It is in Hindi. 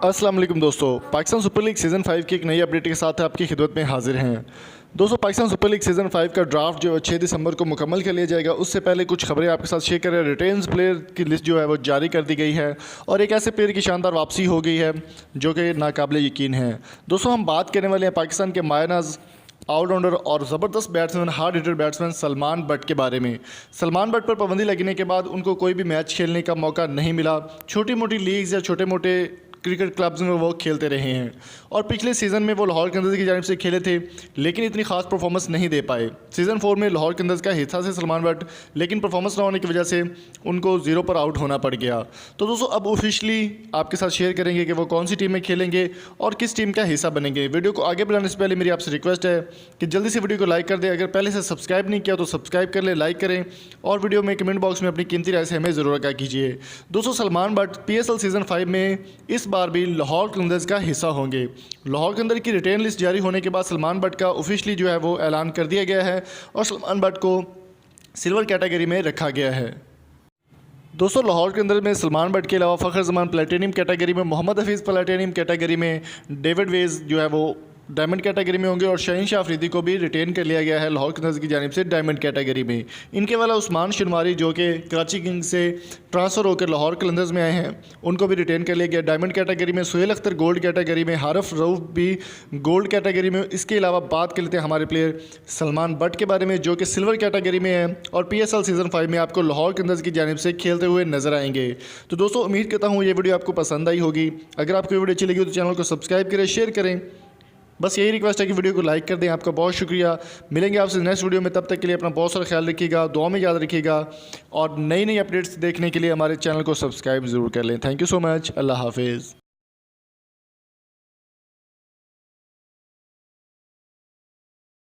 अस्सलाम वालेकुम दोस्तों, पाकिस्तान सुपर लीग सीज़न 5 की एक नई अपडेट के साथ आपकी खिदमत में हाजिर हैं। दोस्तों, पाकिस्तान सुपर लीग सीज़न 5 का ड्राफ्ट जो 6 दिसंबर को मुकम्मल कर लिया जाएगा। उससे पहले कुछ खबरें आपके साथ शेयर करें। रिटेन्स प्लेयर की लिस्ट जो है वो जारी कर दी गई है और एक ऐसे प्लेयर की शानदार वापसी हो गई है जो कि नाकाबिले यकीन है। दोस्तों, हम बात करने वाले हैं पाकिस्तान के मायनाज ऑलराउंडर और ज़बरदस्त batsman, hard hitter batsman Salman but के बारे में। सलमान बट पर पाबंदी लगने के बाद उनको कोई भी मैच खेलने का मौका नहीं मिला। छोटी मोटी लीग्स या छोटे मोटे क्रिकेट क्लब्स में वो खेलते रहे हैं और पिछले सीज़न में वो लाहौर कलंदर्स की जानिब से खेले थे, लेकिन इतनी खास परफॉर्मेंस नहीं दे पाए। सीज़न 4 में लाहौर कलंदर्स का हिस्सा से सलमान बट, लेकिन परफॉर्मेंस ना होने की वजह से उनको 0 पर आउट होना पड़ गया। तो दोस्तों, अब ऑफिशियली आपके साथ शेयर करेंगे कि वो कौन सी टीम में खेलेंगे और किस टीम का हिस्सा बनेंगे। वीडियो को आगे बढ़ाने से पहले मेरी आपसे रिक्वेस्ट है कि जल्दी से वीडियो को लाइक कर दें। अगर पहले से सब्सक्राइब नहीं किया तो सब्सक्राइब कर लें, लाइक करें और वीडियो में कमेंट बॉक्स में अपनी कीमती राय से हमें ज़रूर आगाह कीजिए। दोस्तों, सलमान बट PSL सीज़न 5 में इस बार भी लाहौर कलंदर्स का हिस्सा होंगे। लाहौर कलंदर की रिटेन लिस्ट जारी होने के बाद सलमान बट का ऑफिशियली जो है वो ऐलान कर दिया गया है और सलमान बट को सिल्वर कैटेगरी में रखा गया है। दोस्तों, लाहौर के अंदर में सलमान बट के अलावा फ़खर जमान प्लेटिनियम कैटेगरी में, मोहम्मद हफीज़ प्लेटिनियम कैटेगरी में, डेविड वेज जो है वो डायमंड कैटेगरी में होंगे और शहीन शाह अफरीदी को भी रिटेन कर लिया गया है लाहौर कलंदर्स की जानिब से डायमंड कैटेगरी में। इनके वाला उस्मान शनवारी जो कि कराची किंग्स से ट्रांसफ़र होकर लाहौर कलंदर्स में आए हैं, उनको भी रिटेन कर लिया गया डायमंड कैटेगरी में। सुहेल अख्तर गोल्ड कैटेगरी में, हारिफ रऊफ भी गोल्ड कैटेगरी में। इसके अलावा बात कर लेते हैं हमारे प्लेयर सलमान बट के बारे में जो कि सिल्वर कैटेगरी में है और PSL सीज़न 5 में आपको लाहौर कलंदर्स की जानिब से खेलते हुए नजर आएंगे। तो दोस्तों, उम्मीद करता हूँ ये वीडियो आपको पसंद आई होगी। अगर आपको वीडियो अच्छी लगी तो चैनल को सब्सक्राइब करें, शेयर करें। बस यही रिक्वेस्ट है कि वीडियो को लाइक कर दें। आपका बहुत शुक्रिया। मिलेंगे आपसे नेक्स्ट वीडियो में, तब तक के लिए अपना बहुत सारा ख्याल रखिएगा, दुआ में याद रखिएगा और नई नई अपडेट्स देखने के लिए हमारे चैनल को सब्सक्राइब ज़रूर कर लें। Thank you so much. अल्लाह हाफिज़।